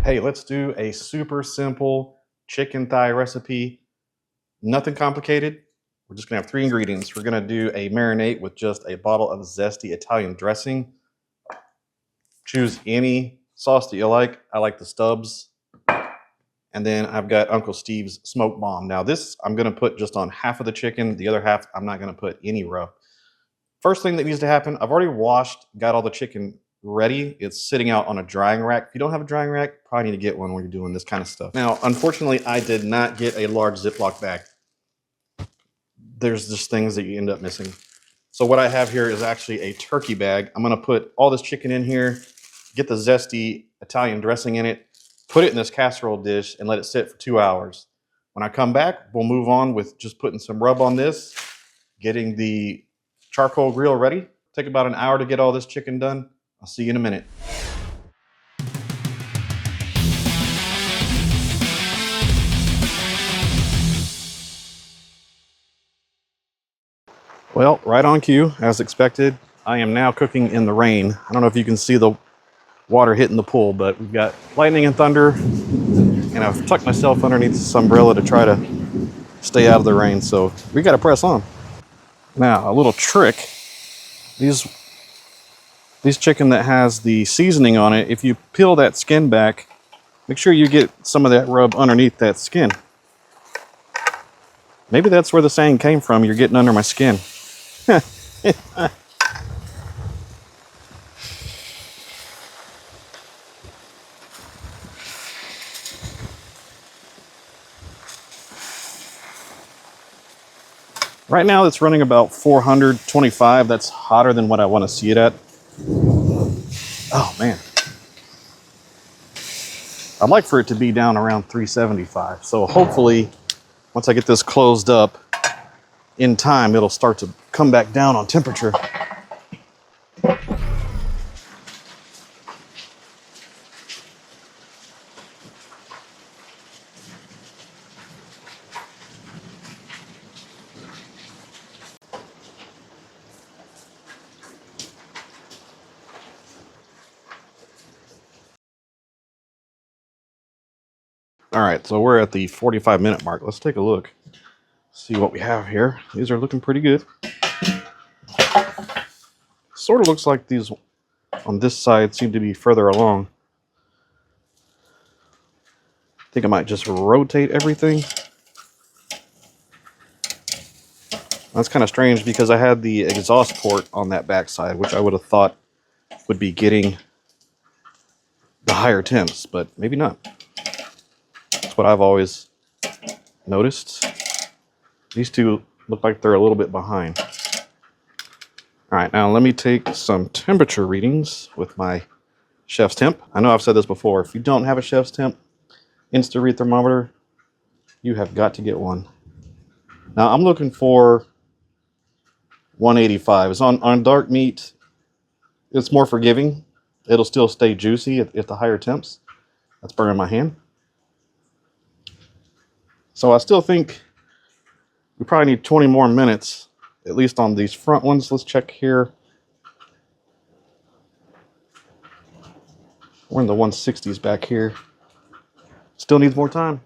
Hey, let's do a super simple chicken thigh recipe. Nothing complicated. We're just gonna have three ingredients. We're gonna do a marinade with just a bottle of zesty Italian dressing. Choose any sauce that you like. I like the Stubbs. And then I've got Uncle Steve's Smoke Bomb. Now this I'm gonna put just on half of the chicken. The other half I'm not gonna put any rub. First thing that needs to happen, I've already washed, got all the chicken ready. It's sitting out on a drying rack. If you don't have a drying rack, probably need to get one when you're doing this kind of stuff. Now, unfortunately, I did not get a large Ziploc bag. There's just things that you end up missing. So what I have here is actually a turkey bag. I'm gonna put all this chicken in here, get the zesty Italian dressing in it, put it in this casserole dish and let it sit for 2 hours. When I come back, we'll move on with just putting some rub on this, getting the charcoal grill ready. Take about an hour to get all this chicken done. I'll see you in a minute. Well, right on cue, as expected. I am now cooking in the rain. I don't know if you can see the water hitting the pool, but we've got lightning and thunder, and I've tucked myself underneath this umbrella to try to stay out of the rain, so we gotta press on. Now, a little trick. These chicken that has the seasoning on it, if you peel that skin back, make sure you get some of that rub underneath that skin. Maybe that's where the saying came from, you're getting under my skin. Right now it's running about 425. That's hotter than what I want to see it at. Oh man. I'd like for it to be down around 375. So hopefully once I get this closed up in time, it'll start to come back down on temperature. All right, so we're at the 45-minute mark. Let's take a look, see what we have here. These are looking pretty good. Sort of looks like these on this side seem to be further along. I think I might just rotate everything. That's kind of strange because I had the exhaust port on that backside, which I would have thought would be getting the higher temps, but maybe not. That's what I've always noticed. These two look like they're a little bit behind. All right, now let me take some temperature readings with my chef's temp. I know I've said this before. If you don't have a chef's temp Insta-Read thermometer, you have got to get one. Now I'm looking for 185. It's on dark meat. It's more forgiving. It'll still stay juicy at the higher temps. That's burning my hand. So I still think we probably need 20 more minutes, at least on these front ones. Let's check here. We're in the 160s back here. Still needs more time.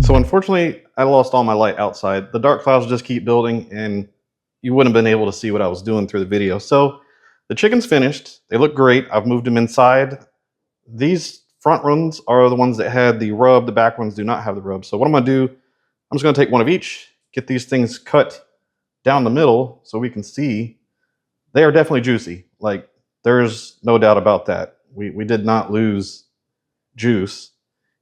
So unfortunately, I lost all my light outside. The dark clouds just keep building and you wouldn't have been able to see what I was doing through the video. So the chicken's finished. They look great. I've moved them inside. These front ones are the ones that had the rub. The back ones do not have the rub. So what I'm gonna do, I'm just going to take one of each, get these things cut down the middle so we can see they are definitely juicy. Like, there's no doubt about that. We did not lose juice.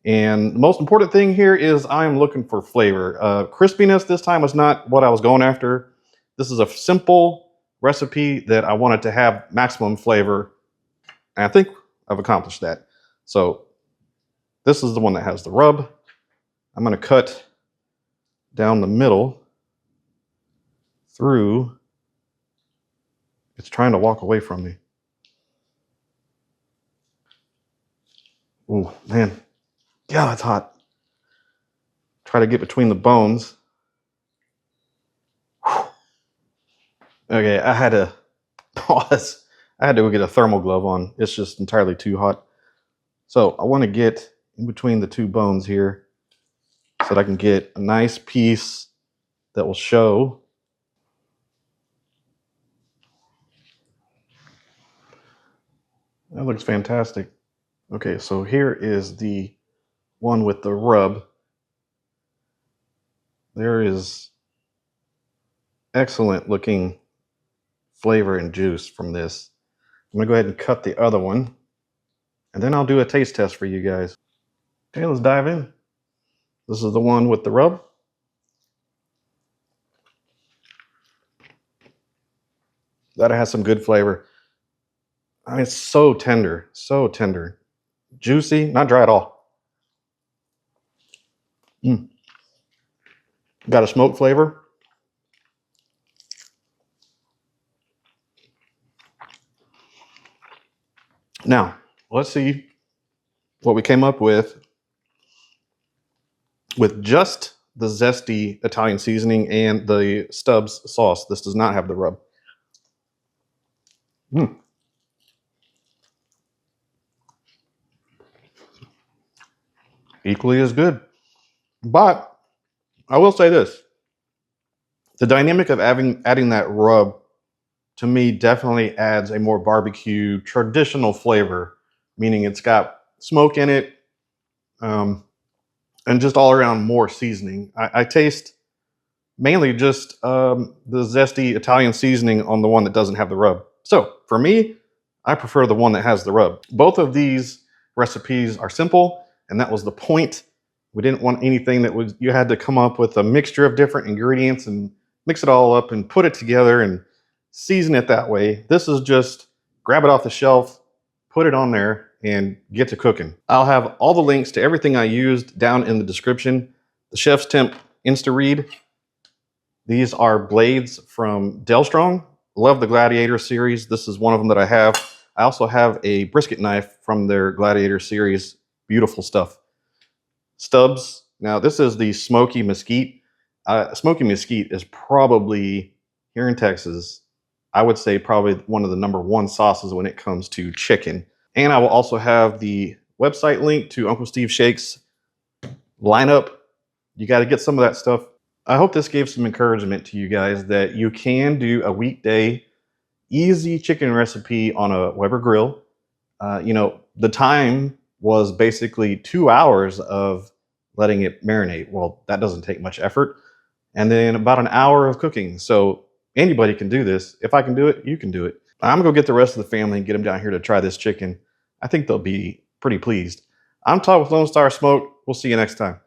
And the most important thing here is I'm looking for flavor. Crispiness this time was not what I was going after. This is a simple recipe that I wanted to have maximum flavor. And I think I've accomplished that. So this is the one that has the rub. I'm going to cut down the middle through. It's trying to walk away from me. Oh, man. Yeah, it's hot. Try to get between the bones. Whew. Okay, I had to pause. I had to go get a thermal glove on. It's just entirely too hot. So I want to get in between the two bones here so that I can get a nice piece that will show. That looks fantastic. Okay, so here is the one with the rub. There is excellent looking flavor and juice from this. I'm gonna go ahead and cut the other one, and then I'll do a taste test for you guys. Okay, let's dive in. This is the one with the rub. That has some good flavor. I mean, it's so tender, juicy, not dry at all. Got a smoke flavor. Now, let's see what we came up with just the zesty Italian seasoning and the Stubbs sauce. This does not have the rub. Equally as good. But I will say this. The dynamic of adding that rub, to me, definitely adds a more barbecue traditional flavor, meaning it's got smoke in it, and just all around more seasoning. I taste mainly just the zesty Italian seasoning on the one that doesn't have the rub. So for me, I prefer the one that has the rub. Both of these recipes are simple, and that was the point. We didn't want anything that was, you had to come up with a mixture of different ingredients and mix it all up and put it together and season it that way. This is just grab it off the shelf, put it on there, and get to cooking. I'll have all the links to everything I used down in the description. The Chef's Temp Insta-Read. These are blades from Delstrong. Love the Gladiator series. This is one of them that I have. I also have a brisket knife from their Gladiator series. Beautiful stuff. Stubbs. Now this is the Smoky Mesquite. Smoky Mesquite is probably, here in Texas, I would say probably one of the #1 sauces when it comes to chicken. And I will also have the website link to Uncle Steve Shakes lineup. You got to get some of that stuff. I hope this gave some encouragement to you guys that you can do a weekday easy chicken recipe on a Weber grill. You know, the time was basically 2 hours of letting it marinate. Well, that doesn't take much effort. And then about an hour of cooking. So anybody can do this. If I can do it, you can do it. I'm gonna go get the rest of the family and get them down here to try this chicken. I think they'll be pretty pleased. I'm Todd with Lone Star Smoke. We'll see you next time.